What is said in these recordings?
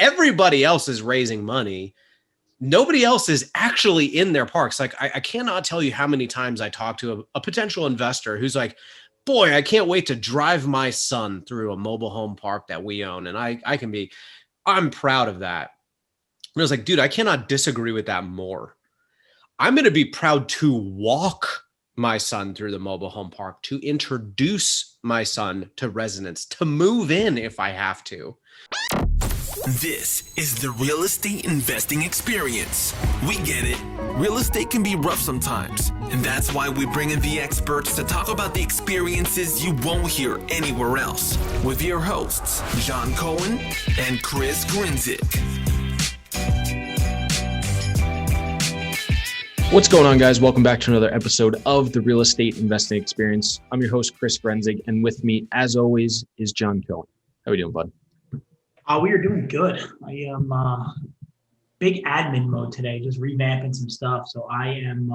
everybody else is raising money. Nobody else is actually in their parks. Like I cannot tell you how many times I talk to a potential investor who's like, boy, I can't wait to drive my son through a mobile home park that we own. And I'm proud of that. And I was like, dude, I cannot disagree with that more. I'm going to be proud to walk my son through the mobile home park, to introduce my son to residents, to move in if I have to. This is the real estate investing experience. We get it. Real estate can be rough sometimes, and that's why we bring in the experts to talk about the experiences you won't hear anywhere else with your hosts, John Cohen and Chris Grinzik. What's going on, guys? Welcome back to another episode of the Real Estate Investing Experience. I'm your host, Chris Grinzik, and with me, as always, is John Cohen. How are we doing, bud? We are doing good. I am big admin mode today, just revamping some stuff. So I'm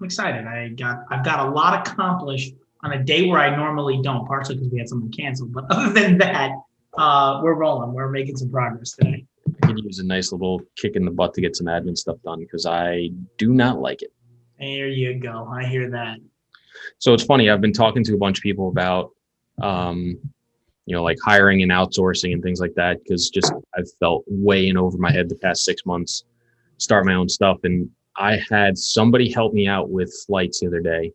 excited. I've got a lot accomplished on a day where I normally don't, partially because we had something canceled. But other than that, we're rolling. We're making some progress today. I could use a nice little kick in the butt to get some admin stuff done because I do not like it. There you go. I hear that. So it's funny. I've been talking to a bunch of people about, like hiring and outsourcing and things like that, because just I've felt way in over my head the past 6 months, start my own stuff. And I had somebody help me out with flights the other day.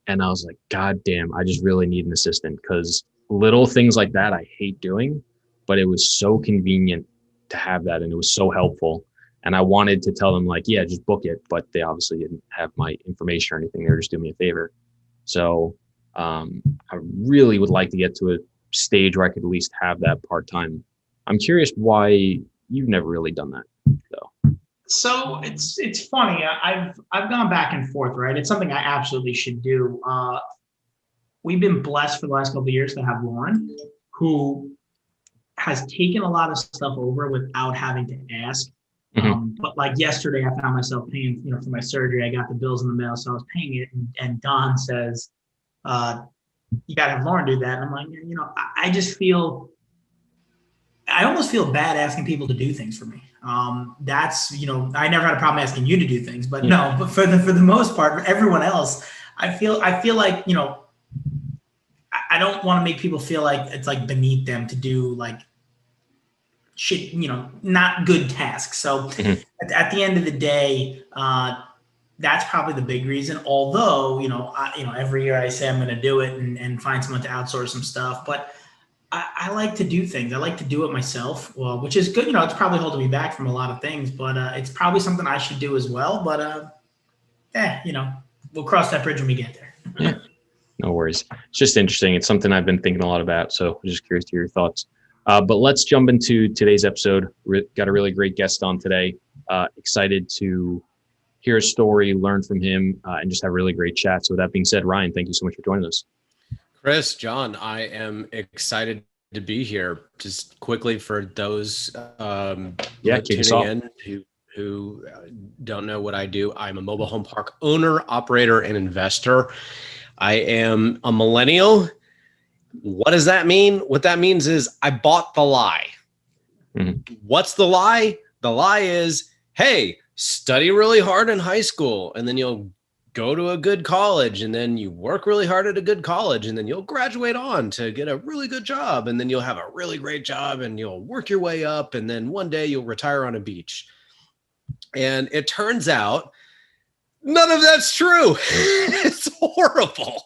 And I was like, God damn, I just really need an assistant, because little things like that I hate doing, but it was so convenient to have that. And it was so helpful. And I wanted to tell them, like, yeah, just book it. But they obviously didn't have my information or anything. They were just doing me a favor. So I really would like to get to a stage where I could at least have that part-time. I'm curious why you've never really done that, though. So it's funny. I've gone back and forth, right? It's something I absolutely should do. We've been blessed for the last couple of years to have Lauren, who has taken a lot of stuff over without having to ask. But like yesterday, I found myself paying, for my surgery. I got the bills in the mail, so I was paying it. And Don says, you got to have Lauren do that. And I'm like, I just I almost feel bad asking people to do things for me. That's, I never had a problem asking you to do things, but no, but for the most part, for everyone else, I feel like, I don't want to make people feel like it's like beneath them to do like shit, not good tasks. So at the end of the day, that's probably the big reason. Although, every year I say I'm going to do it and find someone to outsource some stuff, but I like to do things. I like to do it myself, which is good. It's probably holding me back from a lot of things, but it's probably something I should do as well. But we'll cross that bridge when we get there. Yeah, no worries. It's just interesting. It's something I've been thinking a lot about. So I'm just curious to hear your thoughts. But let's jump into today's episode. Got a really great guest on today. Excited to hear a story, learn from him, and just have a really great chat. So with that being said, Ryan, thank you so much for joining us. Chris, John, I am excited to be here. Just quickly for those tuning in who don't know what I do, I'm a mobile home park owner, operator, and investor. I am a millennial. What does that mean? What that means is I bought the lie. What's the lie? The lie is, hey, study really hard in high school, and then you'll go to a good college, and then you work really hard at a good college, and then you'll graduate on to get a really good job, and then you'll have a really great job, and you'll work your way up, and then one day you'll retire on a beach. And it turns out none of that's true. It's horrible.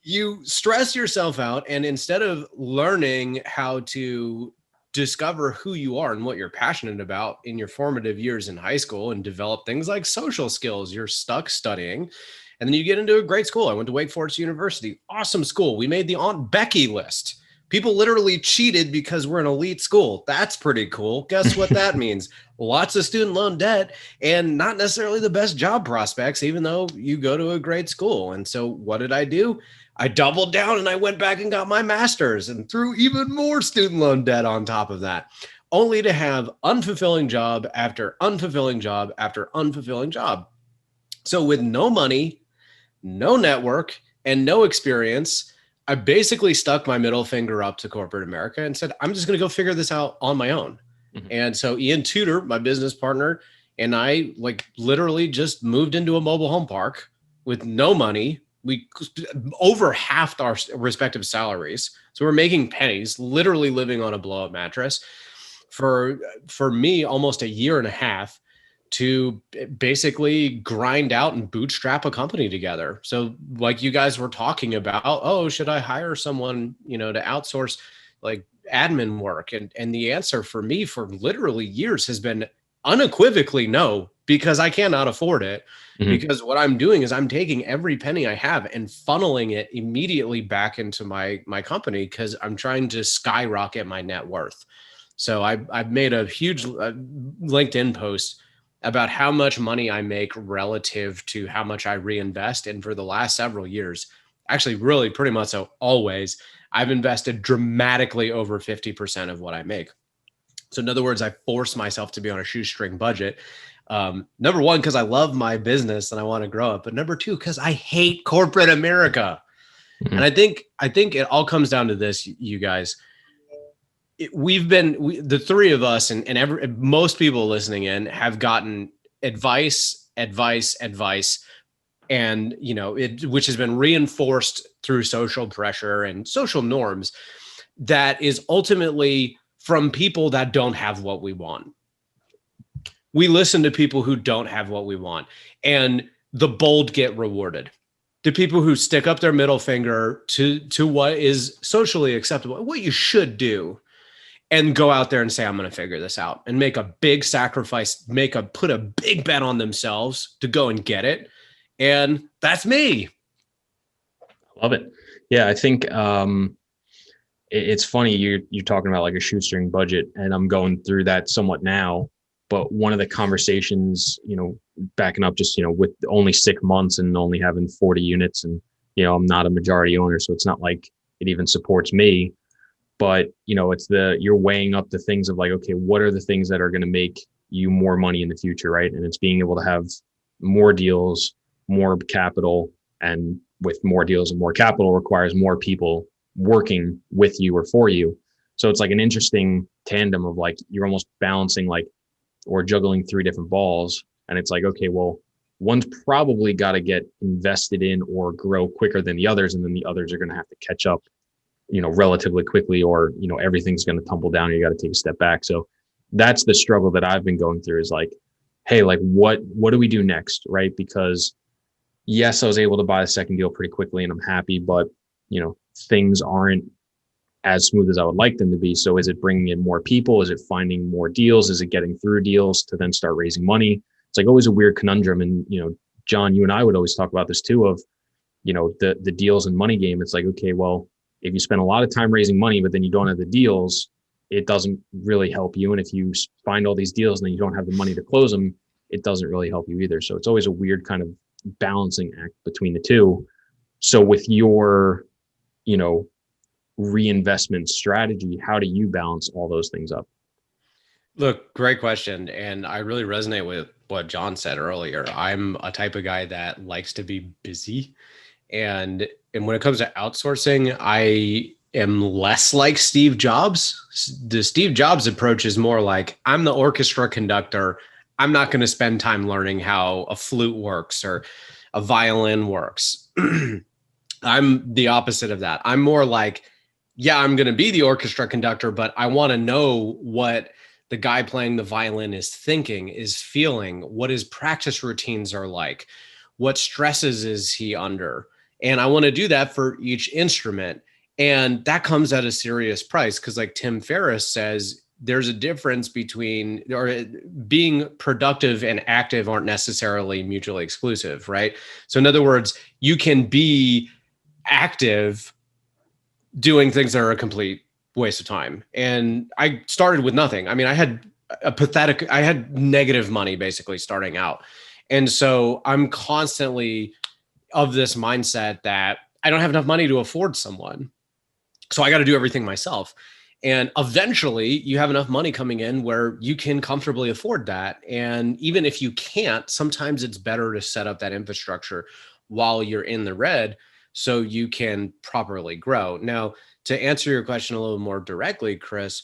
You stress yourself out, and instead of learning how to discover who you are and what you're passionate about in your formative years in high school and develop things like social skills, you're stuck studying. And then you get into a great school. I went to Wake Forest University. Awesome school. We made the Aunt Becky list. People literally cheated because we're an elite school. That's pretty cool. Guess what that means? Lots of student loan debt and not necessarily the best job prospects, even though you go to a great school. And so what did I do? I doubled down and I went back and got my master's and threw even more student loan debt on top of that, only to have unfulfilling job after unfulfilling job after unfulfilling job. So with no money, no network, and no experience, I basically stuck my middle finger up to corporate America and said, I'm just going to go figure this out on my own. Mm-hmm. And so Ian Tudor, my business partner, and I like literally just moved into a mobile home park with no money. We over halved our respective salaries. So we're making pennies, literally living on a blow up mattress for me, almost a year and a half to basically grind out and bootstrap a company together. So like you guys were talking about, oh, should I hire someone, to outsource like admin work? And the answer for me for literally years has been unequivocally no, because I cannot afford it. Mm-hmm. Because what I'm doing is I'm taking every penny I have and funneling it immediately back into my company, because I'm trying to skyrocket my net worth. So I've made a huge LinkedIn post about how much money I make relative to how much I reinvest. And for the last several years, actually really pretty much so always, I've invested dramatically over 50% of what I make. So in other words, I force myself to be on a shoestring budget. Number one, because I love my business and I want to grow it. But number two, because I hate corporate America. Mm-hmm. And I think it all comes down to this, you guys. The three of us and most people listening in have gotten advice, and which has been reinforced through social pressure and social norms that is ultimately from people that don't have what we want. We listen to people who don't have what we want, and the bold get rewarded. The people who stick up their middle finger to what is socially acceptable, what you should do, and go out there and say, I'm going to figure this out, and make a big sacrifice, put a big bet on themselves to go and get it. And that's me. Love it. Yeah. I think it's funny. You're talking about like a shoestring budget, and I'm going through that somewhat now. But one of the conversations, backing up just, with only 6 months and only having 40 units, and, I'm not a majority owner, so it's not like it even supports me. But, it's you're weighing up the things of like, okay, what are the things that are going to make you more money in the future, right? And it's being able to have more deals, more capital, and with more deals and more capital requires more people working with you or for you. So it's like an interesting tandem of like, you're almost balancing like, or juggling 3 different balls. And it's like, okay, well, one's probably got to get invested in or grow quicker than the others. And then the others are going to have to catch up, relatively quickly, or, everything's going to tumble down and you got to take a step back. So that's the struggle that I've been going through, is like, hey, like what do we do next? Right. Because yes, I was able to buy a second deal pretty quickly and I'm happy, but things aren't as smooth as I would like them to be. So is it bringing in more people? Is it finding more deals? Is it getting through deals to then start raising money? It's like always a weird conundrum. And, John, you and I would always talk about this too, of, the deals and money game. It's like, okay, well, if you spend a lot of time raising money, but then you don't have the deals, it doesn't really help you. And if you find all these deals and then you don't have the money to close them, it doesn't really help you either. So it's always a weird kind of balancing act between the two. So with your, reinvestment strategy, how do you balance all those things up? Look, great question. And I really resonate with what John said earlier. I'm a type of guy that likes to be busy. And when it comes to outsourcing, I am less like Steve Jobs. The Steve Jobs approach is more like, I'm the orchestra conductor. I'm not going to spend time learning how a flute works or a violin works. I'm the opposite of that. I'm more like, yeah, I'm going to be the orchestra conductor, but I want to know what the guy playing the violin is thinking, is feeling, what his practice routines are like, what stresses is he under. And I want to do that for each instrument. And that comes at a serious price, because like Tim Ferriss says, there's a difference between, or being productive and active aren't necessarily mutually exclusive, right? So in other words, you can be active doing things that are a complete waste of time. And I started with nothing. I mean, I had negative money basically starting out. And so I'm constantly of this mindset that I don't have enough money to afford someone. So I got to do everything myself. And eventually you have enough money coming in where you can comfortably afford that. And even if you can't, sometimes it's better to set up that infrastructure while you're in the red so you can properly grow. Now, to answer your question a little more directly, Chris,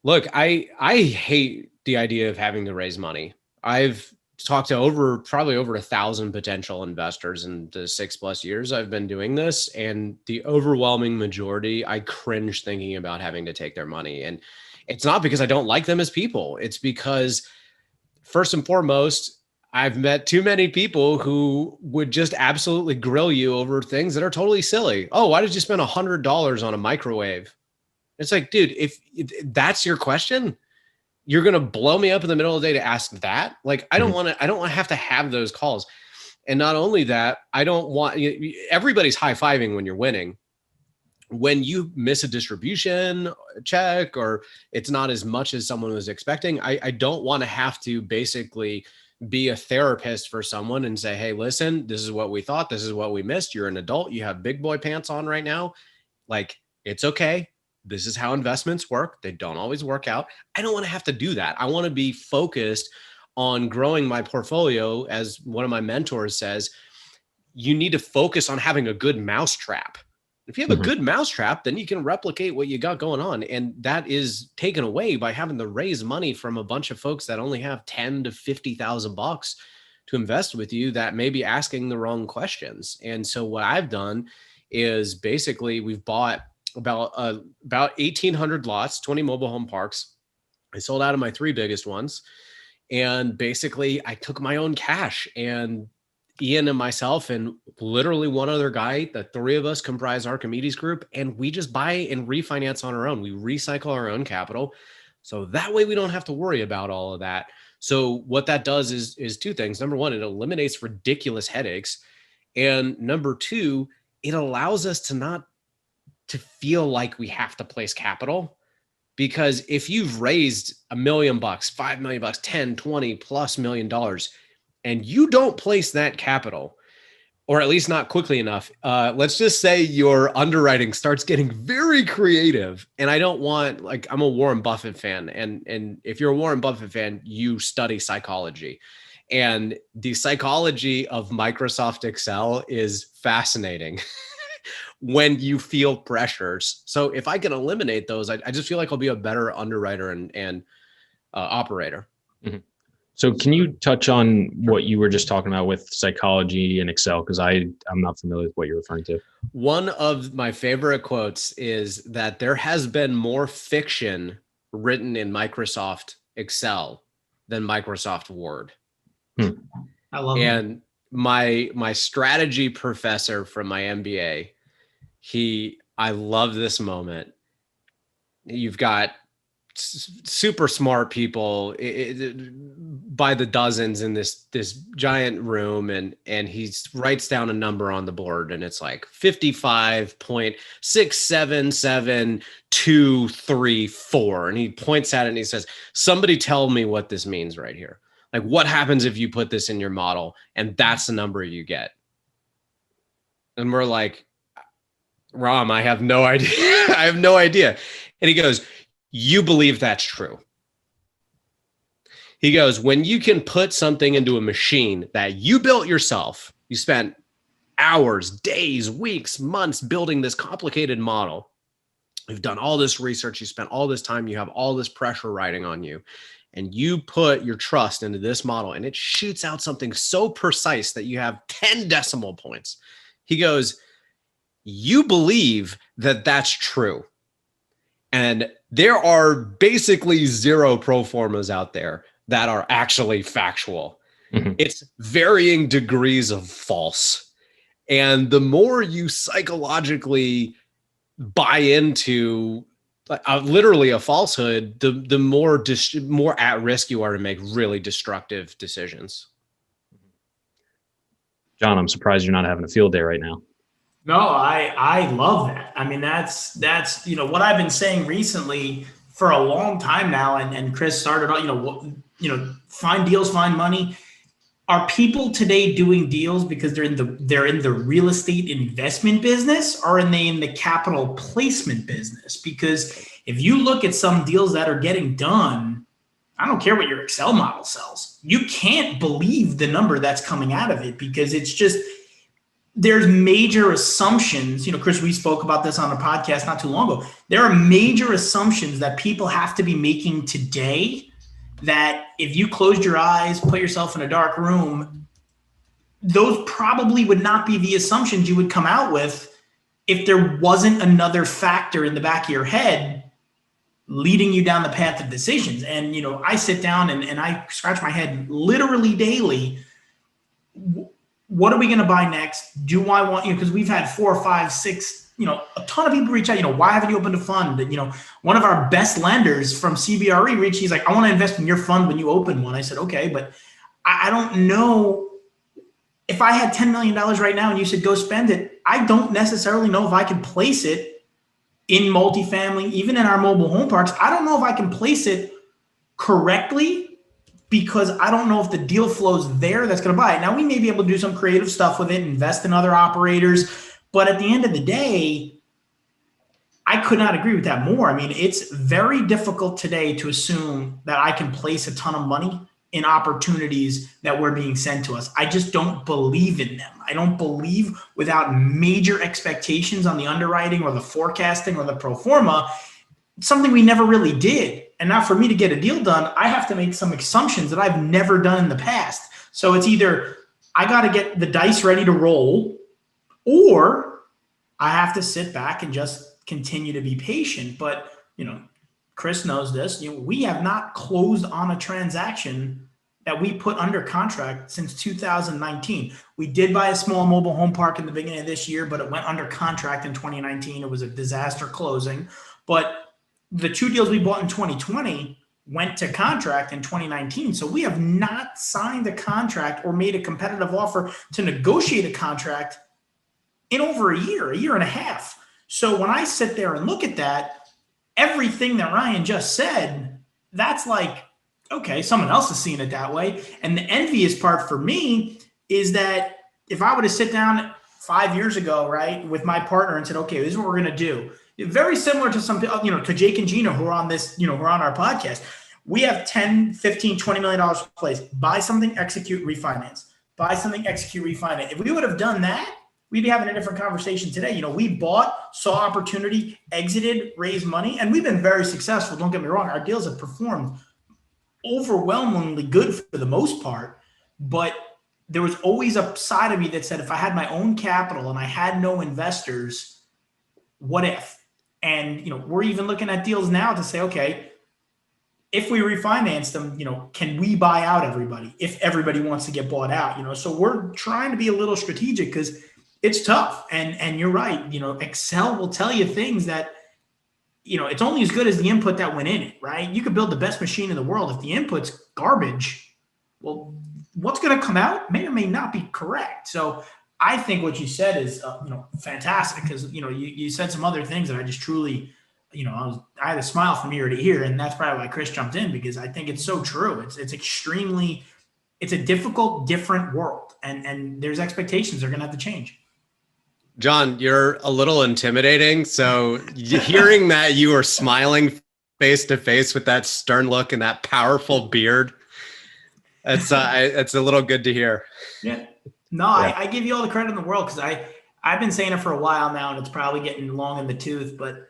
Look, I hate the idea of having to raise money. I've talked to probably over 1,000 potential investors in the 6+ years I've been doing this. And the overwhelming majority, I cringe thinking about having to take their money. And it's not because I don't like them as people. It's because first and foremost, I've met too many people who would just absolutely grill you over things that are totally silly. Oh, why did you spend $100 on a microwave? It's like, dude, if that's your question, you're going to blow me up in the middle of the day to ask that. Like, I don't want to have to have those calls. And not only that, I don't want, everybody's high-fiving when you're winning. When you miss a distribution check, or it's not as much as someone was expecting, I don't want to have to basically be a therapist for someone and say, hey, listen, this is what we thought. This is what we missed. You're an adult. You have big boy pants on right now. Like, it's okay. This is how investments work. They don't always work out. I don't want to have to do that. I want to be focused on growing my portfolio. As one of my mentors says, you need to focus on having a good mousetrap. If you have a good mousetrap, then you can replicate what you got going on. And that is taken away by having to raise money from a bunch of folks that only have 10 to 50,000 bucks to invest with you, that may be asking the wrong questions. And so what I've done is basically we've bought about 1,800 lots, 20 mobile home parks. I sold out of my 3 biggest ones. And basically I took my own cash, and Ian and myself and literally one other guy, the 3 of us comprise Archimedes Group, and we just buy and refinance on our own. We recycle our own capital. So that way we don't have to worry about all of that. So what that does is 2 things. Number 1, it eliminates ridiculous headaches. And number 2, it allows us to feel like we have to place capital. Because if you've raised $1 million, $5 million, 10, 20 plus $1 million, and you don't place that capital, or at least not quickly enough, let's just say your underwriting starts getting very creative. And I don't want, like, I'm a Warren Buffett fan. And if you're a Warren Buffett fan, you study psychology. And the psychology of Microsoft Excel is fascinating when you feel pressures. So if I can eliminate those, I just feel like I'll be a better underwriter and operator. Mm-hmm. So can you touch on what you were just talking about with psychology and Excel? Because I'm not familiar with what you're referring to. One of my favorite quotes is that there has been more fiction written in Microsoft Excel than Microsoft Word. I love it. And my strategy professor from my MBA, I love this moment. You've got super smart people by the dozens in this giant room, and he writes down a number on the board, and it's like 55.677234, and he points at it and he says, somebody tell me what this means right here. Like, what happens if you put this in your model and that's the number you get? And we're like, Ram, I have no idea. I have no idea. And he goes, you believe that's true. He goes, when you can put something into a machine that you built yourself, you spent hours, days, weeks, months building this complicated model. You've done all this research. You spent all this time. You have all this pressure riding on you. And you put your trust into this model, and it shoots out something so precise that you have 10 decimal points. He goes, you believe that that's true. And there are basically 0 pro formas out there that are actually factual. Mm-hmm. It's varying degrees of false. And the more you psychologically buy into literally a falsehood, the more at risk you are to make really destructive decisions. John, I'm surprised you're not having a field day right now. No, I love that. I mean, that's what I've been saying recently for a long time now. And Chris started on, find deals, find money. Are people today doing deals because they're in the real estate investment business, or are they in the capital placement business? Because if you look at some deals that are getting done, I don't care what your Excel model sells. You can't believe the number that's coming out of it, because it's just, there's major assumptions. Chris, we spoke about this on a podcast not too long ago. There are major assumptions that people have to be making today that if you closed your eyes, put yourself in a dark room, those probably would not be the assumptions you would come out with if there wasn't another factor in the back of your head leading you down the path of decisions. And, I sit down and I scratch my head literally daily. What are we going to buy next? Do I want, because we've had 4, 5, 6, a ton of people reach out, why haven't you opened a fund? One of our best lenders from CBRE reached, he's like, I want to invest in your fund when you open one. I said, okay, but I don't know if I had $10 million right now and you said, go spend it. I don't necessarily know if I can place it in multifamily, even in our mobile home parks. I don't know if I can place it correctly because I don't know if the deal flow's there that's going to buy it. Now, we may be able to do some creative stuff with it, invest in other operators. But at the end of the day, I could not agree with that more. I mean, it's very difficult today to assume that I can place a ton of money in opportunities that were being sent to us. I just don't believe in them. I don't believe without major expectations on the underwriting or the forecasting or the pro forma, something we never really did. And now for me to get a deal done, I have to make some assumptions that I've never done in the past. So it's either I got to get the dice ready to roll, or I have to sit back and just continue to be patient. But, Chris knows this. We have not closed on a transaction that we put under contract since 2019. We did buy a small mobile home park in the beginning of this year, but it went under contract in 2019. It was a disaster closing. But the 2 deals we bought in 2020 went to contract in 2019. So we have not signed a contract or made a competitive offer to negotiate a contract in over a year and a half. So when I sit there and look at that, everything that Ryan just said, that's like, okay, someone else is seeing it that way. And the envious part for me is that if I would have sit down 5 years ago, right, with my partner and said, okay, this is what we're going to do. Very similar to some, to Jake and Gina who are on this, who are on our podcast. We have 10, 15, $20 million place. Buy something, execute, refinance. Buy something, execute, refinance. If we would have done that, we'd be having a different conversation today. We bought, saw opportunity, exited, raised money, and we've been very successful. Don't get me wrong. Our deals have performed overwhelmingly good for the most part, but there was always a side of me that said, if I had my own capital and I had no investors, what if? And, we're even looking at deals now to say, okay, if we refinance them, can we buy out everybody if everybody wants to get bought out? So we're trying to be a little strategic because it's tough. And you're right. Excel will tell you things that, it's only as good as the input that went in it, right? You could build the best machine in the world. If the input's garbage, well, what's going to come out may or may not be correct. So I think what you said is, fantastic because, you said some other things that I just truly, I had a smile from ear to ear, and that's probably why Chris jumped in because I think it's so true. It's a difficult, different world, and there's expectations that are going to have to change. John, you're a little intimidating. So hearing that you were smiling face to face with that stern look and that powerful beard, it's a little good to hear. Yeah. No, yeah. I give you all the credit in the world because I've been saying it for a while now, and it's probably getting long in the tooth, but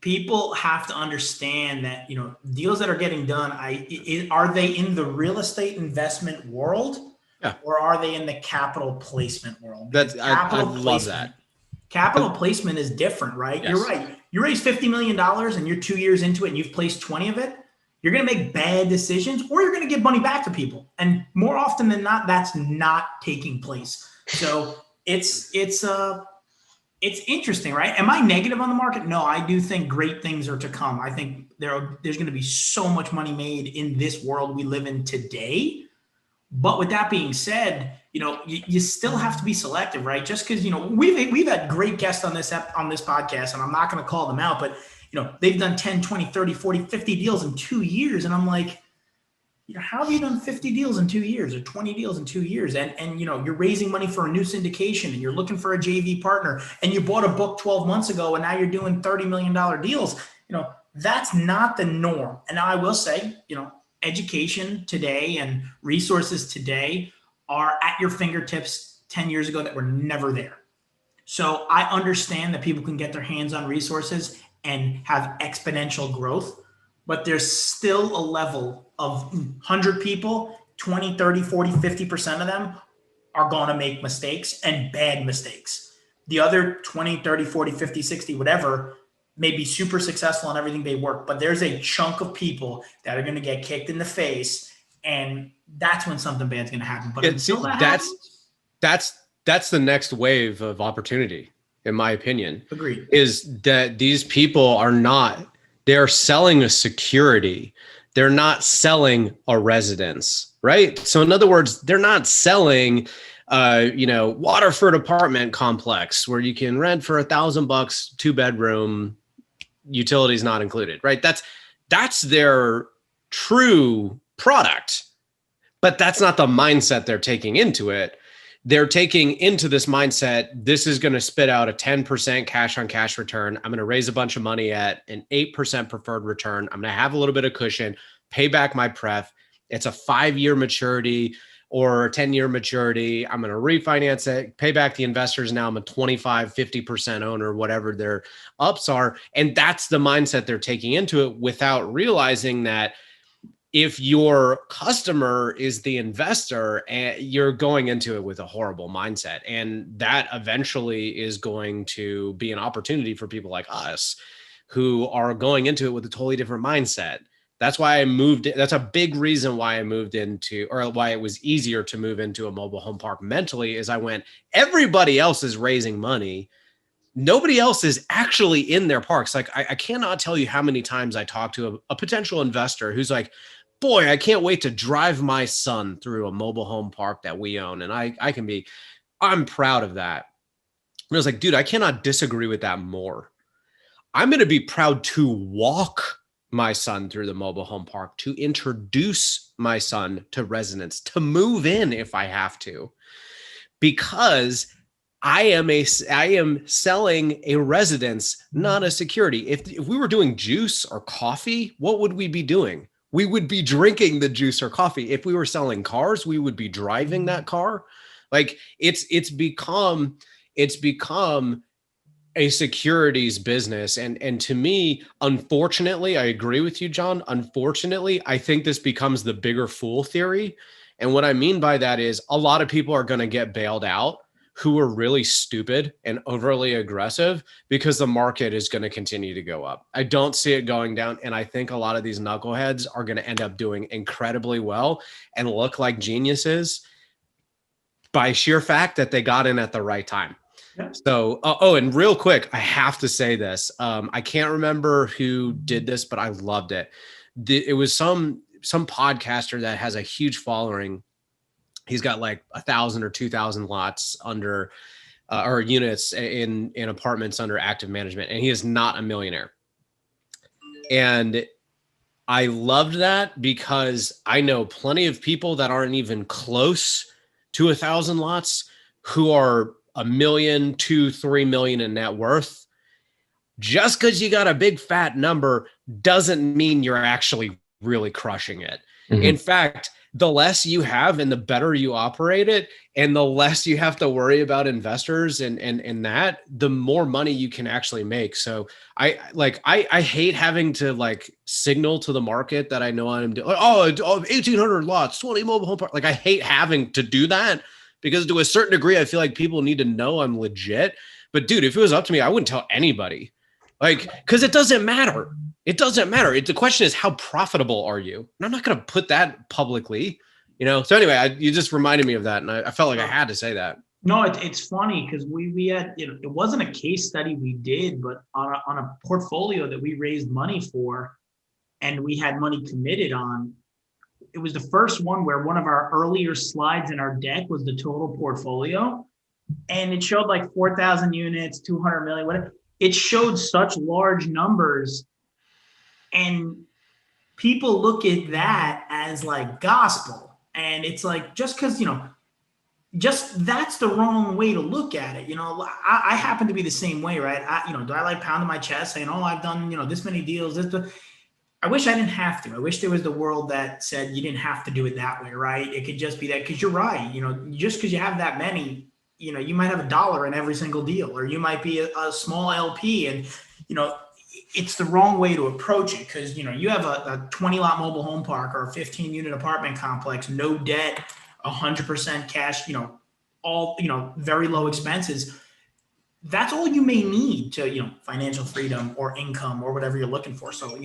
people have to understand that, deals that are getting done, are they in the real estate investment world? Yeah. Or are they in the capital placement world? I love that. Capital placement is different, right? Yes. You're right. You raise $50 million and you're 2 years into it and you've placed 20 of it. You're going to make bad decisions or you're going to give money back to people. And more often than not, that's not taking place. So it's interesting, right? Am I negative on the market? No, I do think great things are to come. I think there's going to be so much money made in this world we live in today. But with that being said, you still have to be selective, right? Just because, we've had great guests on this podcast, and I'm not going to call them out, but, they've done 10, 20, 30, 40, 50 deals in 2 years. And I'm like, how have you done 50 deals in 2 years or 20 deals in 2 years? And you're raising money for a new syndication and you're looking for a JV partner and you bought a book 12 months ago and now you're doing $30 million deals. That's not the norm. And now I will say, education today and resources today are at your fingertips 10 years ago that were never there. So I understand that people can get their hands on resources and have exponential growth, but there's still a level of 100 people, 20, 30, 40, 50% of them are going to make mistakes and bad mistakes. The other 20, 30, 40, 50, 60, whatever, may be super successful in everything they work, but there's a chunk of people that are going to get kicked in the face, and that's when something bad's going to happen. But until that happens, that's the next wave of opportunity, in my opinion. Agreed. Is that these people they're selling a security. They're not selling a residence, right? So in other words, they're not selling, Waterford apartment complex where you can rent for $1,000, 2-bedroom, utilities not included, right? That's their true product, but that's not the mindset they're taking into it. They're taking into this mindset, this is going to spit out a 10% cash on cash return. I'm going to raise a bunch of money at an 8% preferred return. I'm going to have a little bit of cushion, pay back my pref. It's a 5-year maturity or a 10-year maturity. I'm going to refinance it, pay back the investors. Now I'm a 25, 50% owner, whatever their ups are. And that's the mindset they're taking into it without realizing that if your customer is the investor, you're going into it with a horrible mindset. And that eventually is going to be an opportunity for people like us who are going into it with a totally different mindset. That's why I moved. That's a big reason why I moved into, or why it was easier to move into a mobile home park mentally, is I went, everybody else is raising money. Nobody else is actually in their parks. Like I cannot tell you how many times I talk to a potential investor who's like, boy, I can't wait to drive my son through a mobile home park that we own. And I'm proud of that. And I was like, dude, I cannot disagree with that more. I'm going to be proud to walk my son through the mobile home park, to introduce my son to residents, to move in if I have to, because I am selling a residence, not a security. If we were doing juice or coffee, what would we be doing? We would be drinking the juice or coffee. If we were selling cars, we would be driving that car. Like it's become a securities business. And to me, unfortunately, I agree with you, John. Unfortunately, I think this becomes the bigger fool theory. And what I mean by that is a lot of people are going to get bailed out who are really stupid and overly aggressive because the market is going to continue to go up. I don't see it going down. And I think a lot of these knuckleheads are going to end up doing incredibly well and look like geniuses by sheer fact that they got in at the right time. Yeah. So, and real quick, I have to say this. I can't remember who did this, but I loved it. It was some podcaster that has a huge following. He's got like 1,000 or 2,000 lots under, or units in apartments under active management. And he is not a millionaire. And I loved that because I know plenty of people that aren't even close to 1,000 lots who are $1 million, $2 million, $3 million in net worth. Just because you got a big fat number doesn't mean you're actually really crushing it. Mm-hmm. In fact, the less you have and the better you operate it, and the less you have to worry about investors and that, the more money you can actually make. So I hate having to like signal to the market that I know I'm doing. 1,800 lots, 20 mobile home park. Like I hate having to do that because to a certain degree, I feel like people need to know I'm legit. But dude, if it was up to me, I wouldn't tell anybody. Like, because it doesn't matter. It doesn't matter. The question is, how profitable are you? And I'm not going to put that publicly, So anyway, you just reminded me of that, and I felt like I had to say that. No, it's funny because we had, it wasn't a case study we did, but on a portfolio that we raised money for, and we had money committed on. It was the first one where one of our earlier slides in our deck was the total portfolio, and it showed like 4,000 units, 200 million, whatever. It showed such large numbers. And people look at that as like gospel. And it's like, just because, just that's the wrong way to look at it. I happen to be the same way, right? Do I like pounding my chest saying, I've done, this many deals. I wish I didn't have to. I wish there was the world that said you didn't have to do it that way, right? It could just be that, because you're right. Just because you have that many, you might have $1 in every single deal, or you might be a small LP, and it's the wrong way to approach it, because you have a 20 lot mobile home park or a 15 unit apartment complex, no debt, 100% cash, all very low expenses. That's all you may need to financial freedom or income or whatever you're looking for. So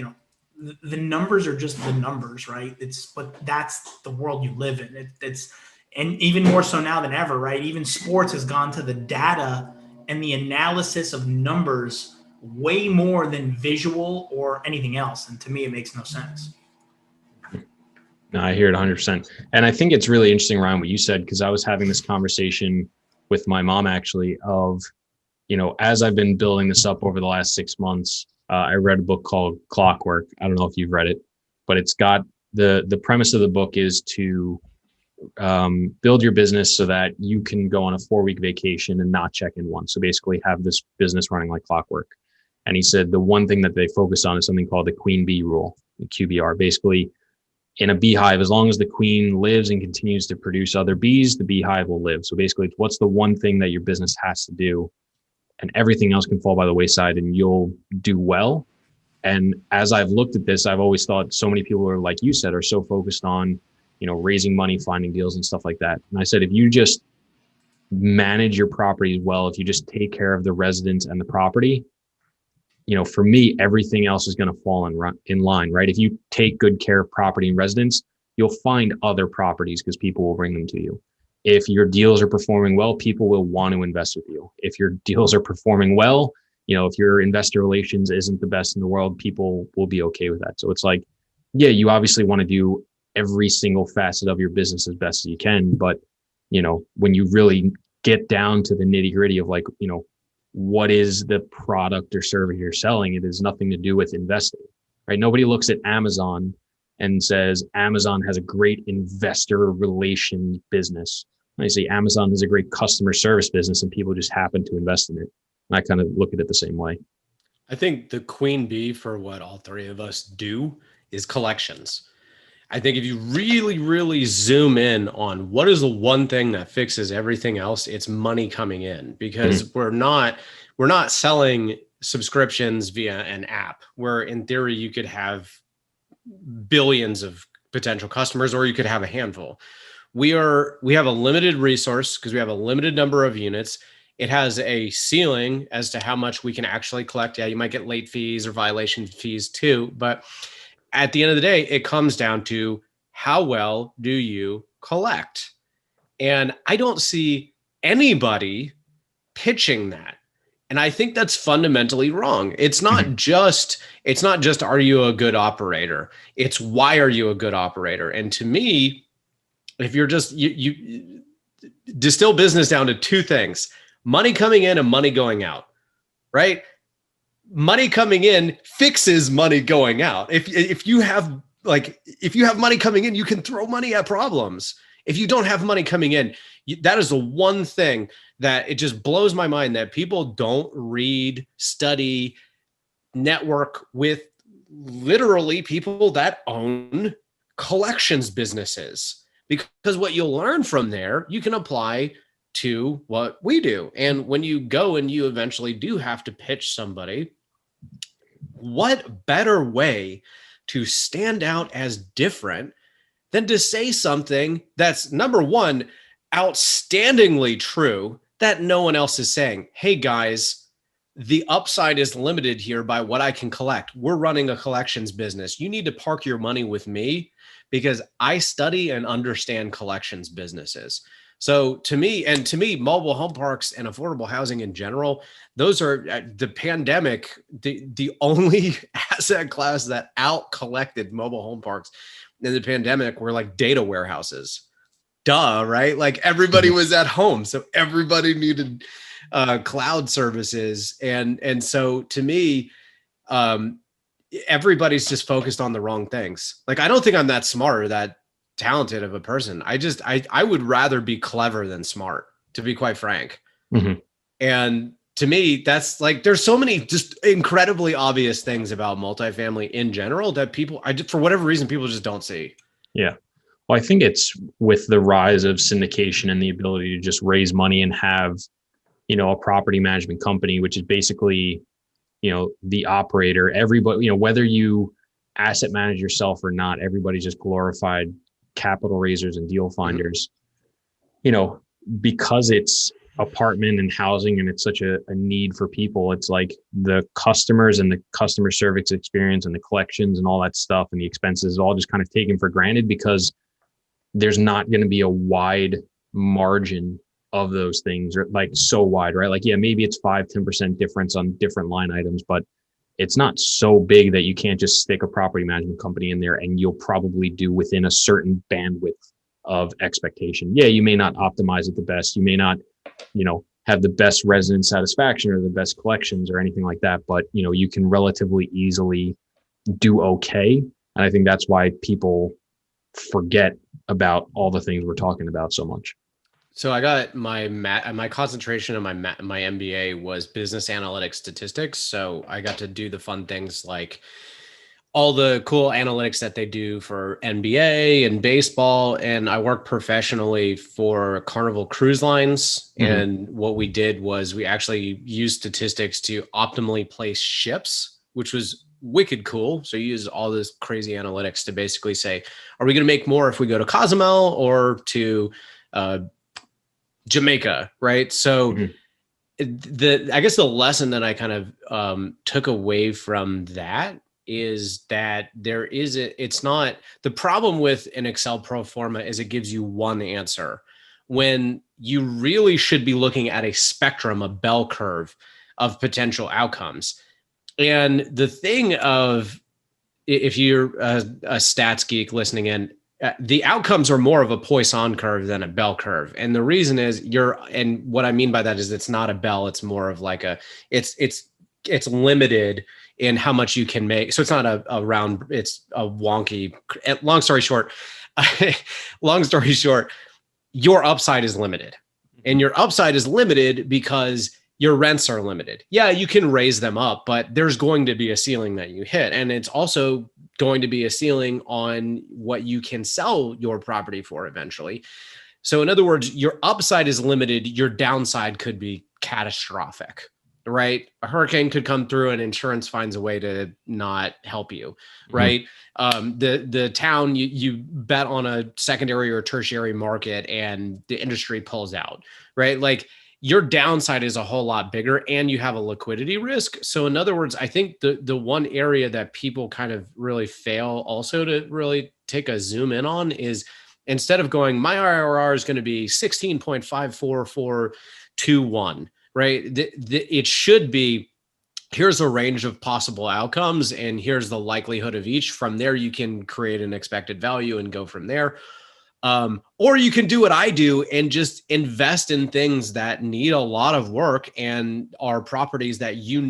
the numbers are just the numbers, right? But that's the world you live in. And even more so now than ever, right? Even sports has gone to the data and the analysis of numbers way more than visual or anything else. And to me, it makes no sense. No, I hear it 100%. And I think it's really interesting, Ryan, what you said, because I was having this conversation with my mom actually of, as I've been building this up over the last 6 months, I read a book called Clockwork. I don't know if you've read it, but it's got the premise of the book is to build your business so that you can go on a 4-week vacation and not check in once. So basically have this business running like clockwork. And he said the one thing that they focus on is something called the queen bee rule, the QBR. Basically, in a beehive, as long as the queen lives and continues to produce other bees, the beehive will live. So basically, what's the one thing that your business has to do? And everything else can fall by the wayside and you'll do well. And as I've looked at this, I've always thought so many people are, like you said, are so focused on, raising money, finding deals and stuff like that. And I said, if you just manage your property well, if you just take care of the residents and the property, for me, everything else is going to fall in line, right? If you take good care of property and residents, you'll find other properties because people will bring them to you. If your deals are performing well, people will want to invest with you. If your deals are performing well, if your investor relations isn't the best in the world, people will be okay with that. So it's like, yeah, you obviously want to do every single facet of your business as best as you can. But, when you really get down to the nitty gritty of what is the product or service you're selling, it has nothing to do with investing, right? Nobody looks at Amazon and says Amazon has a great investor relations business. I say Amazon has a great customer service business and people just happen to invest in it. And I kind of look at it the same way. I think the queen bee for what all three of us do is collections. I think if you really, really zoom in on what is the one thing that fixes everything else, it's money coming in, because we're not selling subscriptions via an app where in theory you could have billions of potential customers, or you could have a handful. We have a limited resource because we have a limited number of units. It has a ceiling as to how much we can actually collect. Yeah, you might get late fees or violation fees too, but at the end of the day, it comes down to how well do you collect? And I don't see anybody pitching that. And I think that's fundamentally wrong. It's not just are you a good operator? It's why are you a good operator? And to me, if you're just you distill business down to two things: money coming in and money going out, right? Money coming in fixes money going out. If you have money coming in, you can throw money at problems. If you don't have money coming in, that is the one thing that it just blows my mind that people don't read, study, network with literally people that own collections businesses. Because what you'll learn from there, you can apply to what we do. And when you go and you eventually do have to pitch somebody, what better way to stand out as different than to say something that's, number one, outstandingly true that no one else is saying? Hey guys, the upside is limited here by what I can collect. We're running a collections business. You need to park your money with me because I study and understand collections businesses. So to me, mobile home parks and affordable housing in general, those are the pandemic, the only asset class that out collected mobile home parks in the pandemic were like data warehouses. Duh, right? Like everybody was at home. So everybody needed cloud services. And so to me, everybody's just focused on the wrong things. Like, I don't think I'm that smart or that talented of a person. I would rather be clever than smart, to be quite frank. And to me, that's like, there's so many just incredibly obvious things about multifamily in general that people, for whatever reason, people just don't see. Yeah. Well, I think it's with the rise of syndication and the ability to just raise money and have, a property management company, which is basically, the operator, everybody, whether you asset manage yourself or not, everybody's just glorified capital raisers and deal finders. Because it's apartment and housing and it's such a need for people, it's like the customers and the customer service experience and the collections and all that stuff and the expenses is all just kind of taken for granted because there's not going to be a wide margin of those things, or like so wide, right? Like, yeah, maybe it's 5-10% difference on different line items, but it's not so big that you can't just stick a property management company in there and you'll probably do within a certain bandwidth of expectation. Yeah, you may not optimize it the best. You may not, have the best resident satisfaction or the best collections or anything like that, but you can relatively easily do okay. And I think that's why people forget about all the things we're talking about so much. So I got my concentration in my MBA was business analytics statistics. So I got to do the fun things like all the cool analytics that they do for NBA and baseball. And I worked professionally for Carnival Cruise Lines. Mm-hmm. And what we did was we actually used statistics to optimally place ships, which was wicked cool. So you use all this crazy analytics to basically say, are we going to make more if we go to Cozumel or to Jamaica, right? So I guess the lesson that I kind of took away from that is that it's not, the problem with an Excel pro forma is it gives you one answer when you really should be looking at a spectrum, a bell curve of potential outcomes. And the thing of, if you're a stats geek listening in, the outcomes are more of a Poisson curve than a bell curve. And the reason is and what I mean by that is it's not a bell. It's more of like it's limited in how much you can make. So it's not a round, it's a wonky, long story short, your upside is limited, and your upside is limited because your rents are limited. Yeah, you can raise them up, but there's going to be a ceiling that you hit. And it's also going to be a ceiling on what you can sell your property for eventually. So in other words, your upside is limited. Your downside could be catastrophic, right? A hurricane could come through and insurance finds a way to not help you, right? The town, you bet on a secondary or tertiary market and the industry pulls out, right? Like, your downside is a whole lot bigger and you have a liquidity risk. So in other words, I think the one area that people kind of really fail also to really take a zoom in on is, instead of going, my IRR is going to be 16.54421, right? It should be, here's a range of possible outcomes and here's the likelihood of each. From there, you can create an expected value and go from there. Or you can do what I do and just invest in things that need a lot of work and are properties that you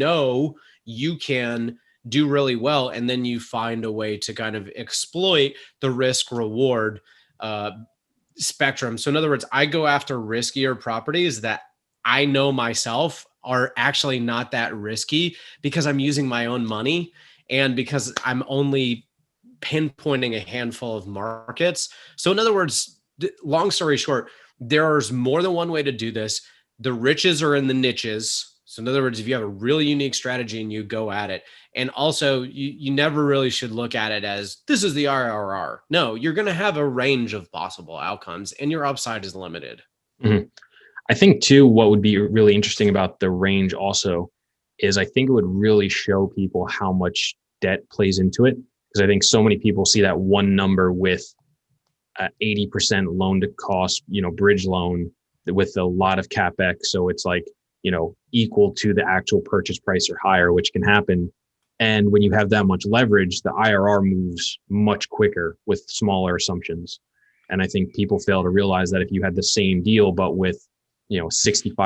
can do really well. And then you find a way to kind of exploit the risk reward spectrum. So in other words, I go after riskier properties that I know myself are actually not that risky because I'm using my own money and because I'm only pinpointing a handful of markets. So in other words, long story short, there's more than one way to do this. The riches are in the niches. So in other words, if you have a really unique strategy and you go at it, and also you never really should look at it as this is the IRR. No, you're going to have a range of possible outcomes and your upside is limited. Mm-hmm. I think too, what would be really interesting about the range also is I think it would really show people how much debt plays into it. Because I think so many people see that one number with 80% loan to cost, bridge loan with a lot of CapEx. So it's like, equal to the actual purchase price or higher, which can happen. And when you have that much leverage, the IRR moves much quicker with smaller assumptions. And I think people fail to realize that if you had the same deal, but with, 65%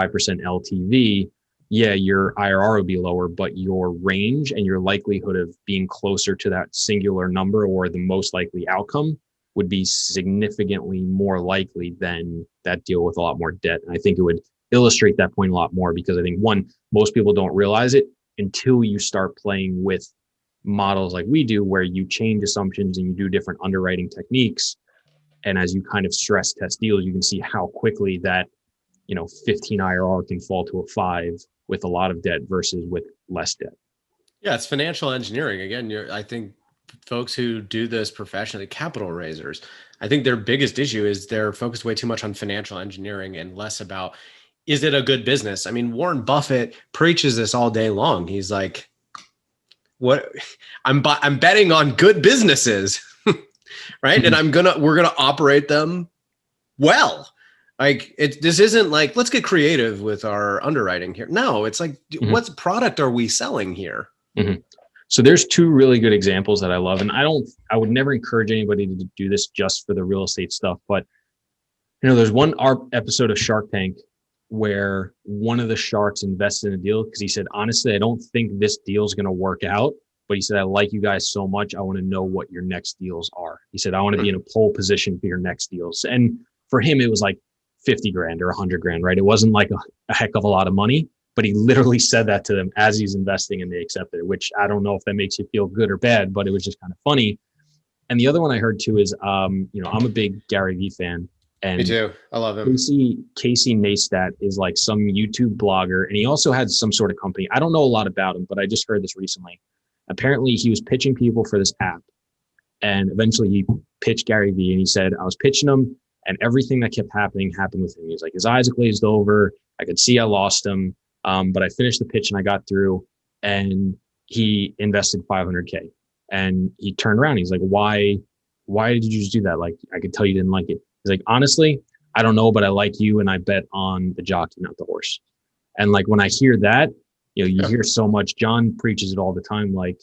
LTV, yeah, your IRR would be lower, but your range and your likelihood of being closer to that singular number or the most likely outcome would be significantly more likely than that deal with a lot more debt. And I think it would illustrate that point a lot more because I think, one, most people don't realize it until you start playing with models like we do, where you change assumptions and you do different underwriting techniques. And as you kind of stress test deals, you can see how quickly that, 15 IRR can fall to a 5 with a lot of debt versus with less debt. Yeah, it's financial engineering. Again, I think folks who do this professionally, capital raisers, I think their biggest issue is they're focused way too much on financial engineering and less about, is it a good business? I mean, Warren Buffett preaches this all day long. He's like, what I'm betting on good businesses, right? And we're going to operate them well. Like this isn't like, let's get creative with our underwriting here. No, it's like, what product are we selling here? Mm-hmm. So there's 2 really good examples that I love. And I would never encourage anybody to do this just for the real estate stuff. But, there's our episode of Shark Tank where one of the sharks invested in a deal because he said, honestly, I don't think this deal is going to work out. But he said, I like you guys so much. I want to know what your next deals are. He said, I want to be in a pole position for your next deals. And for him, it was like 50 grand or 100 grand, right? It wasn't like a heck of a lot of money, but he literally said that to them as he's investing and they accepted it, which I don't know if that makes you feel good or bad, but it was just kind of funny. And the other one I heard too is, I'm a big Gary Vee fan. And me too. I love him. Casey Neistat is like some YouTube blogger, and he also had some sort of company. I don't know a lot about him, but I just heard this recently. Apparently he was pitching people for this app, and eventually he pitched Gary Vee, and he said, I was pitching him and everything that kept happened with him. He's like, his eyes glazed over. I could see I lost him. But I finished the pitch and I got through, and he invested $500K, and he turned around. He's like, why did you just do that? Like, I could tell you didn't like it. He's like, honestly, I don't know, but I like you. And I bet on the jockey, not the horse. And like, when I hear that, you hear so much. John preaches it all the time. Like,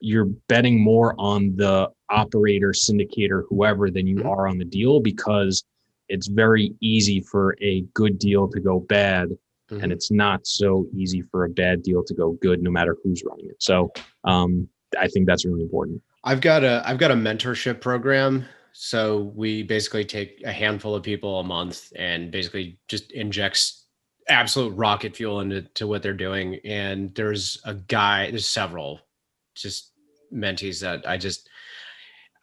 you're betting more on the operator, syndicator, whoever, than you are on the deal, because it's very easy for a good deal to go bad. And it's not so easy for a bad deal to go good, no matter who's running it. So I think that's really important. I've got a mentorship program. So we basically take a handful of people a month and basically just injects absolute rocket fuel into what they're doing. And there's several just mentees that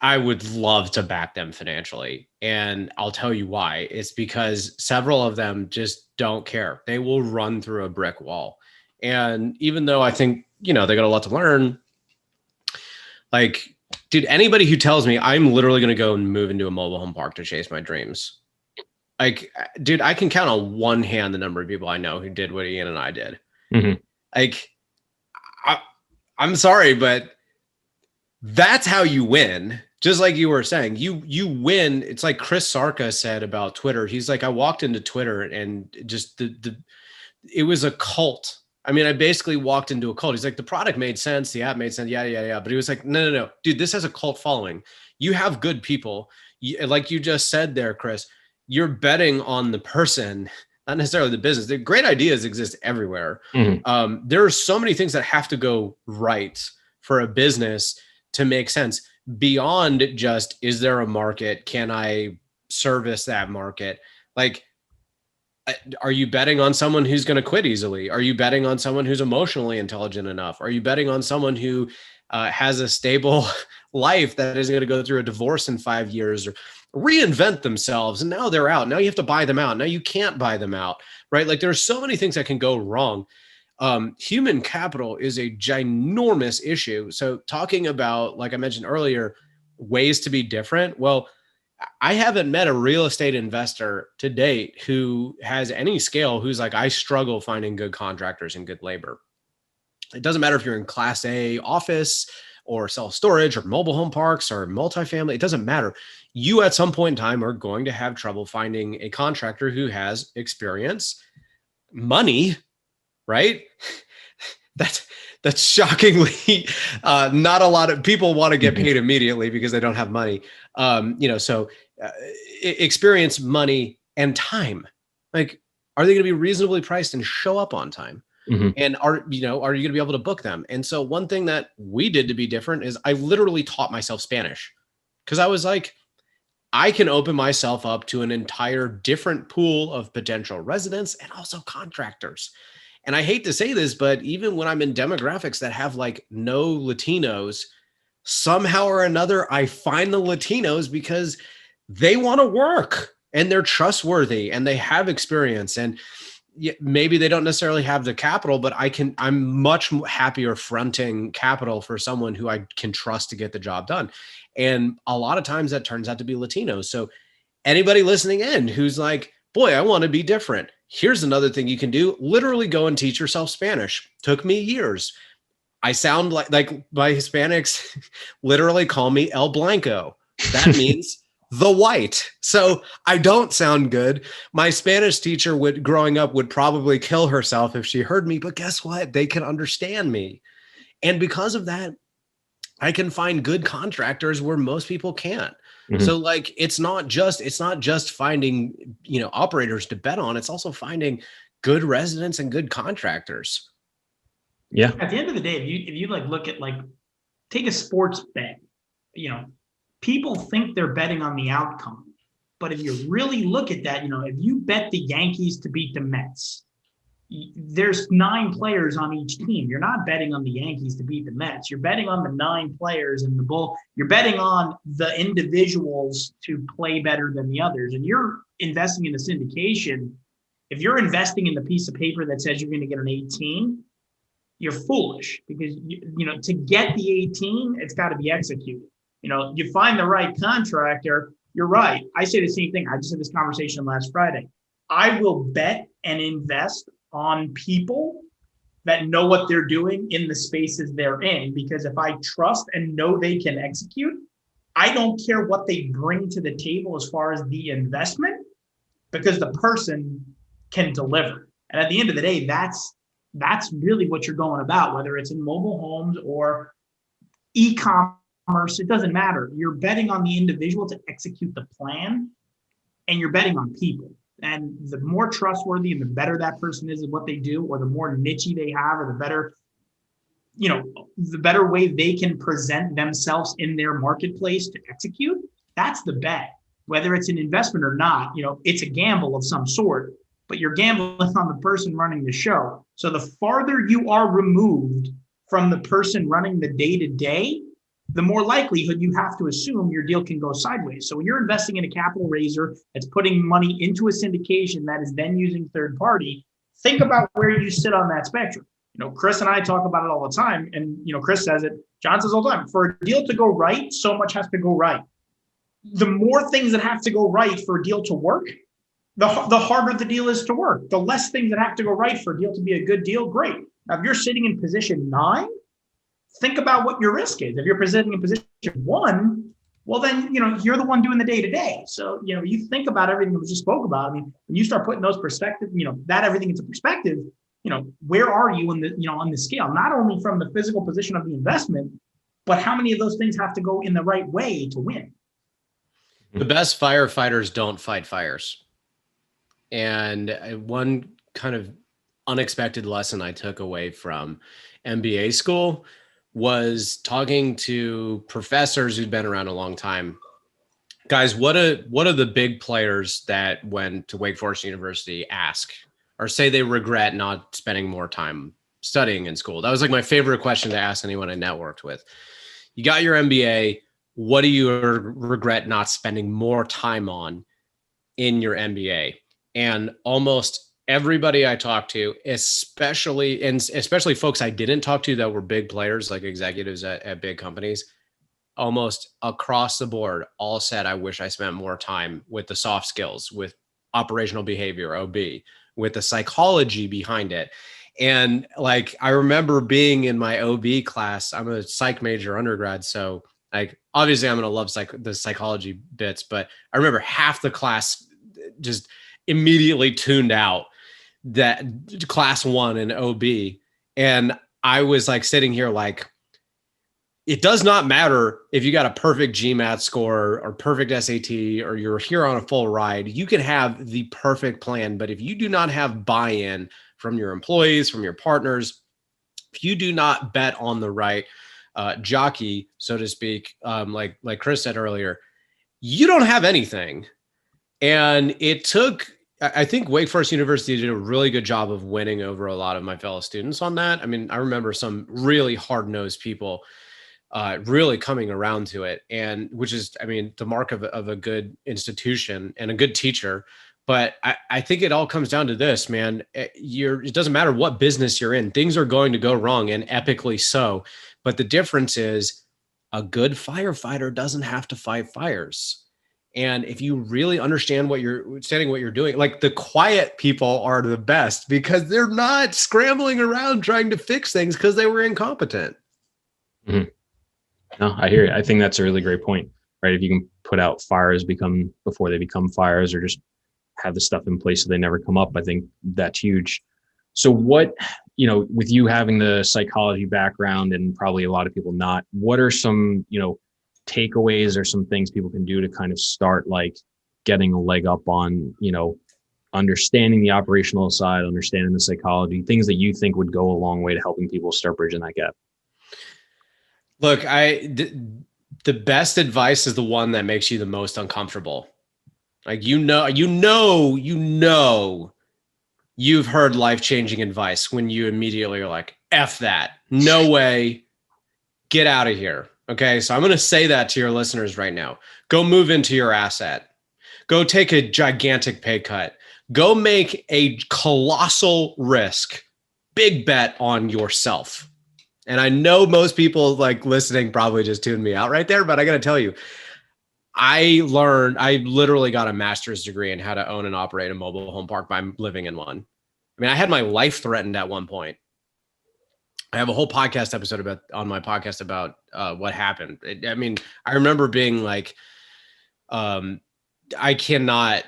I would love to back them financially. And I'll tell you why. It's because several of them just don't care. They will run through a brick wall. And even though I think, they got a lot to learn, like, dude, anybody who tells me I'm literally going to go and move into a mobile home park to chase my dreams, like, dude, I can count on one hand the number of people I know who did what Ian and I did. Like, I'm sorry, but that's how you win. Just like you were saying, you win. It's like Chris Sarka said about Twitter. He's like, I walked into Twitter and just it was a cult. I mean, I basically walked into a cult. He's like, the product made sense. The app made sense. Yeah. But he was like, no. Dude, this has a cult following. You have good people. Like you just said there, Chris, you're betting on the person, not necessarily the business. The great ideas exist everywhere. There are so many things that have to go right for a business to make sense beyond just, is there a market? Can I service that market? Like, are you betting on someone who's going to quit easily? Are you betting on someone who's emotionally intelligent enough? Are you betting on someone who has a stable life that isn't going to go through a divorce in 5 years or reinvent themselves? And now they're out. Now you have to buy them out. Now you can't buy them out, right? Like, there's so many things that can go wrong. Human capital is a ginormous issue. So talking about, like I mentioned earlier, ways to be different. Well, I haven't met a real estate investor to date who has any scale who's like, I struggle finding good contractors and good labor. It doesn't matter if you're in Class A office or self-storage or mobile home parks or multifamily. It doesn't matter. You at some point in time are going to have trouble finding a contractor who has experience, money, right? That's shockingly not a lot of people want to get paid immediately because they don't have money. So experience, money, and time. Like, are they going to be reasonably priced and show up on time? And are you going to be able to book them? And so one thing that we did to be different is I literally taught myself Spanish, because I was like, I can open myself up to an entire different pool of potential residents and also contractors. And I hate to say this, but even when I'm in demographics that have like no Latinos, somehow or another, I find the Latinos because they want to work and they're trustworthy and they have experience, and maybe they don't necessarily have the capital, but I'm much happier fronting capital for someone who I can trust to get the job done. And a lot of times that turns out to be Latinos. So anybody listening in who's like, boy, I want to be different, here's another thing you can do. Literally go and teach yourself Spanish. Took me years. I sound like my Hispanics literally call me El Blanco. That means the white. So I don't sound good. My Spanish teacher growing up would probably kill herself if she heard me, but guess what? They can understand me. And because of that, I can find good contractors where most people can't. Mm-hmm. So like, it's not just finding, operators to bet on. It's also finding good residents and good contractors. Yeah. At the end of the day, if you like look at take a sports bet, people think they're betting on the outcome. But if you really look at that, if you bet the Yankees to beat the Mets, there's 9 players on each team. You're not betting on the Yankees to beat the Mets. You're betting on the 9 players and you're betting on the individuals to play better than the others. And you're investing in the syndication. If you're investing in the piece of paper that says you're going to get an 18, you're foolish, because to get the 18, it's got to be executed. You find the right contractor. You're right. I say the same thing. I just had this conversation last Friday. I will bet and invest on people that know what they're doing in the spaces they're in, because if I trust and know they can execute, I don't care what they bring to the table as far as the investment, because the person can deliver. And at the end of the day, that's really what you're going about, whether it's in mobile homes or e-commerce, it doesn't matter. You're betting on the individual to execute the plan, and you're betting on people. And the more trustworthy and the better that person is at what they do, or the more niche they have, or the better way they can present themselves in their marketplace to execute, that's the bet. Whether it's an investment or not, it's a gamble of some sort, but you're gambling on the person running the show. So the farther you are removed from the person running the day-to-day, the more likelihood you have to assume your deal can go sideways. So when you're investing in a capital raiser that's putting money into a syndication that is then using third party, think about where you sit on that spectrum. Chris and I talk about it all the time. And, Chris says it, John says all the time, for a deal to go right, so much has to go right. The more things that have to go right for a deal to work, the harder the deal is to work. The less things that have to go right for a deal to be a good deal, great. Now, if you're sitting in position 9, think about what your risk is. If you're sitting in position 1, well, then, you're the one doing the day-to-day. So, you think about everything that we just spoke about. I mean, when you start putting those perspectives, that everything into perspective, where are you on the scale? Not only from the physical position of the investment, but how many of those things have to go in the right way to win? The best firefighters don't fight fires. And one kind of unexpected lesson I took away from MBA school was talking to professors who'd been around a long time. Guys, what are the big players that went to Wake Forest University ask or say they regret not spending more time studying in school? That was like my favorite question to ask anyone I networked with. You got your MBA. What do you regret not spending more time on in your MBA? And almost everybody I talked to, especially folks I didn't talk to that were big players, like executives at big companies, almost across the board all said, I wish I spent more time with the soft skills, with operational behavior, OB, with the psychology behind it. And I remember being in my OB class. I'm a psych major undergrad, so obviously I'm going to love the psychology bits, but I remember half the class just immediately tuned out that class 1 in OB. And I was sitting here it does not matter if you got a perfect GMAT score or perfect SAT, or you're here on a full ride. You can have the perfect plan, but if you do not have buy-in from your employees, from your partners, if you do not bet on the right jockey, so to speak, like Chris said earlier, you don't have anything. And I think Wake Forest University did a really good job of winning over a lot of my fellow students on that. I mean, I remember some really hard-nosed people really coming around to it, and which is, I mean, the mark of a good institution and a good teacher. But I think it all comes down to this, man. It doesn't matter what business you're in, things are going to go wrong, and epically so. But the difference is a good firefighter doesn't have to fight fires. And if you really understand what you're doing, like the quiet people are the best because they're not scrambling around trying to fix things because they were incompetent. Mm-hmm. No, I hear you. I think that's a really great point, right? If you can put out fires before they become fires, or just have the stuff in place so they never come up, I think that's huge. So what, with you having the psychology background and probably a lot of people not, what are some, takeaways or some things people can do to kind of start like getting a leg up on, understanding the operational side, understanding the psychology, things that you think would go a long way to helping people start bridging that gap? Look, the best advice is the one that makes you the most uncomfortable. Like, you've heard life-changing advice when you immediately are like, F that, no way, get out of here. Okay. So I'm going to say that to your listeners right now. Go move into your asset. Go take a gigantic pay cut. Go make a colossal risk, big bet on yourself. And I know most people like listening probably just tuned me out right there, but I got to tell you, I literally got a master's degree in how to own and operate a mobile home park by living in one. I mean, I had my life threatened at one point. I have a whole podcast episode on my podcast about what happened. I remember being like, I cannot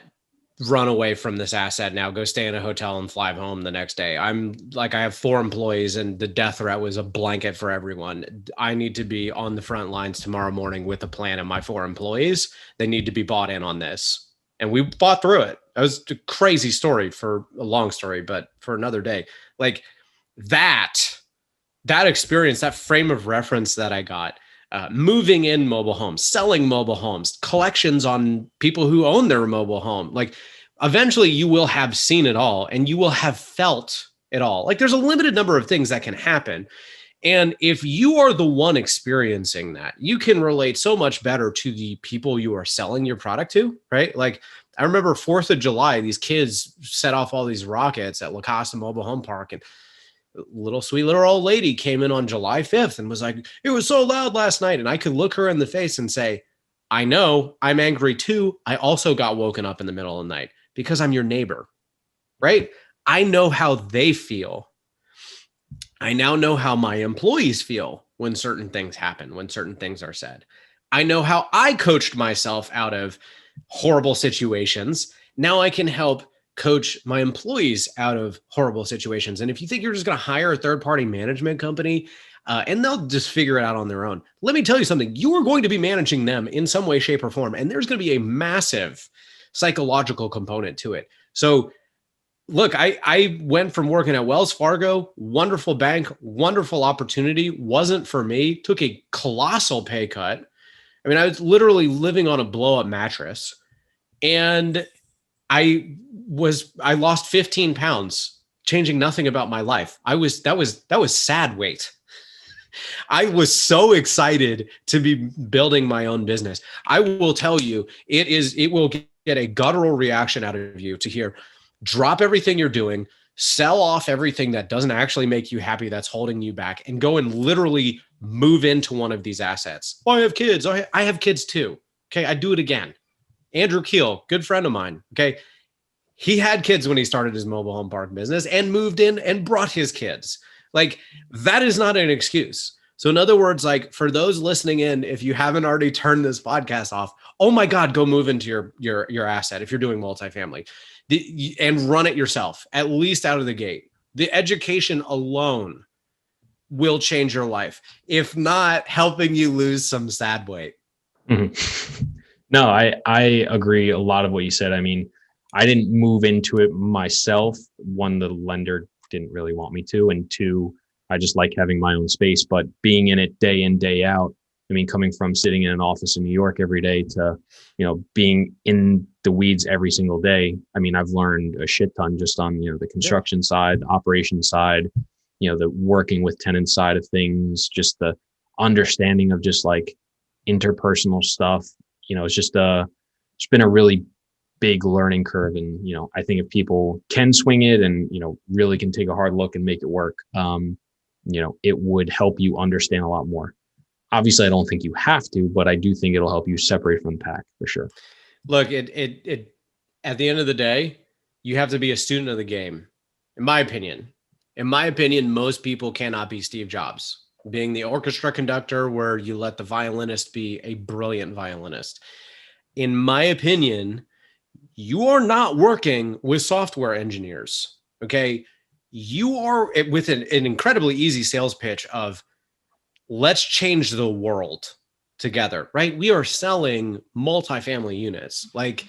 run away from this asset now, go stay in a hotel and fly home the next day. I have 4 employees and the death threat was a blanket for everyone. I need to be on the front lines tomorrow morning with a plan, and my 4 employees, they need to be bought in on this. And we fought through it. That was a crazy story, for a long story, but for another day. Like that experience, that frame of reference that I got, moving in mobile homes, selling mobile homes, collections on people who own their mobile home. Like, eventually you will have seen it all and you will have felt it all. Like, there's a limited number of things that can happen. And if you are the one experiencing that, you can relate so much better to the people you are selling your product to, right? Like, I remember 4th of July, these kids set off all these rockets at La Casa Mobile Home Park, and sweet little old lady came in on July 5th and was like, it was so loud last night. And I could look her in the face and say, I know, I'm angry too. I also got woken up in the middle of the night because I'm your neighbor, right? I know how they feel. I now know how my employees feel when certain things happen, when certain things are said. I know how I coached myself out of horrible situations. Now I can help coach my employees out of horrible situations. And if you think you're just going to hire a third-party management company and they'll just figure it out on their own, let me tell you something. You are going to be managing them in some way, shape, or form. And there's going to be a massive psychological component to it. So look, I went from working at Wells Fargo, wonderful bank, wonderful opportunity, wasn't for me, took a colossal pay cut. I mean, I was literally living on a blow-up mattress, and I lost 15 pounds, changing nothing about my life. That was sad weight. I was so excited to be building my own business. I will tell you, it will get a guttural reaction out of you to hear, drop everything you're doing, sell off everything that doesn't actually make you happy, that's holding you back, and go and literally move into one of these assets. Oh, I have kids. I have kids too. Okay. I do it again. Andrew Keel, good friend of mine. Okay. He had kids when he started his mobile home park business and moved in and brought his kids. Like, that is not an excuse. So in other words, like, for those listening in, if you haven't already turned this podcast off, oh my God, go move into your asset. If you're doing multifamily, and run it yourself, at least out of the gate. The education alone will change your life, if not helping you lose some sad weight. Mm-hmm. No, I agree a lot of what you said. I mean, I didn't move into it myself. One, the lender didn't really want me to, and 2, I just like having my own space. But being in it day in, day out, I mean, coming from sitting in an office in New York every day to, being in the weeds every single day. I mean, I've learned a shit ton just on, the construction side, the operation side, the working with tenant side of things, just the understanding of just like interpersonal stuff. It's been a really big learning curve. And, I think if people can swing it and, really can take a hard look and make it work, it would help you understand a lot more. Obviously, I don't think you have to, but I do think it'll help you separate from the pack for sure. Look, it at the end of the day, you have to be a student of the game. In my opinion, most people cannot be Steve Jobs, being the orchestra conductor where you let the violinist be a brilliant violinist. In my opinion, you are not working with software engineers. Okay. You are with an incredibly easy sales pitch of let's change the world together, right? We are selling multifamily units. Like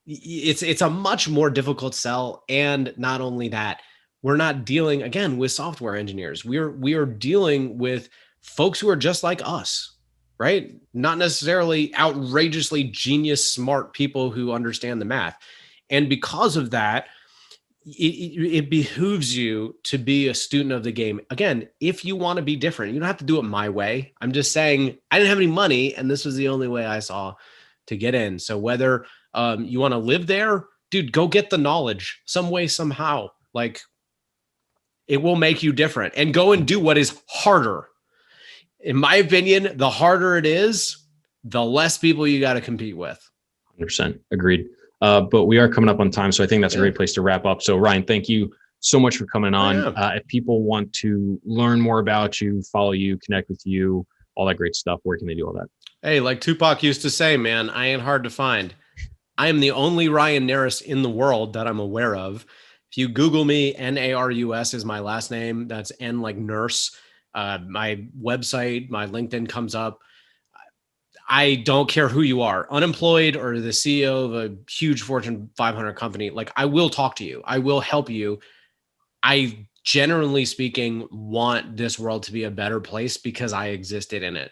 it's a much more difficult sell. And not only that, we're not dealing again with software engineers. We are dealing with folks who are just like us, right? Not necessarily outrageously genius, smart people who understand the math. And because of that, it behooves you to be a student of the game. Again, if you want to be different, you don't have to do it my way. I'm just saying I didn't have any money and this was the only way I saw to get in. So whether you want to live there, dude, go get the knowledge some way, somehow. Like it will make you different, and go and do what is harder. In my opinion, the harder it is, the less people you got to compete with. 100% agreed. But we are coming up on time, so I think that's a great place to wrap up. So Ryan, thank you so much for coming on. If people want to learn more about you, follow you, connect with you, all that great stuff, where can they do all that? Hey, like Tupac used to say, man, I ain't hard to find. I am the only Ryan Narus in the world that I'm aware of. If you Google me, Narus is my last name. That's N like nurse. My website, my LinkedIn comes up. I don't care who you are, unemployed or the CEO of a huge Fortune 500 company. Like, I will talk to you. I will help you. I, generally speaking, want this world to be a better place because I existed in it.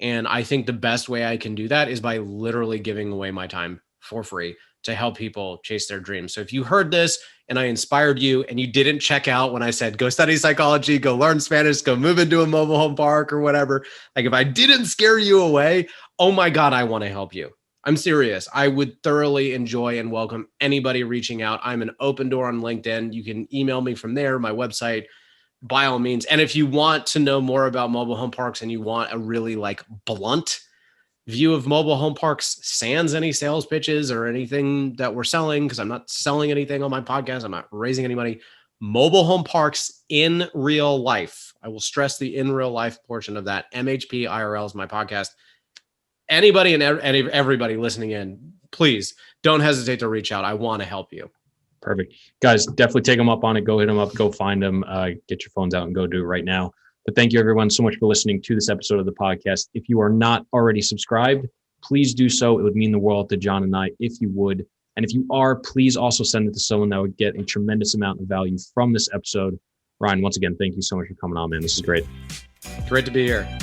And I think the best way I can do that is by literally giving away my time for free to help people chase their dreams. So if you heard this and I inspired you and you didn't check out when I said, go study psychology, go learn Spanish, go move into a mobile home park or whatever, like if I didn't scare you away, oh my God, I want to help you. I'm serious. I would thoroughly enjoy and welcome anybody reaching out. I'm an open door on LinkedIn. You can email me from there, my website, by all means. And if you want to know more about mobile home parks and you want a really like blunt view of mobile home parks, sans any sales pitches or anything that we're selling, because I'm not selling anything on my podcast. I'm not raising any money. Mobile home parks in real life. I will stress the in real life portion of that. MHP IRL is my podcast. Anybody and everybody listening in, please don't hesitate to reach out. I want to help you. Perfect. Guys, definitely take them up on it. Go hit them up. Go find them. Get your phones out and go do it right now. But thank you, everyone, so much for listening to this episode of the podcast. If you are not already subscribed, please do so. It would mean the world to John and I if you would. And if you are, please also send it to someone that would get a tremendous amount of value from this episode. Ryan, once again, thank you so much for coming on, man. This is great. Great to be here.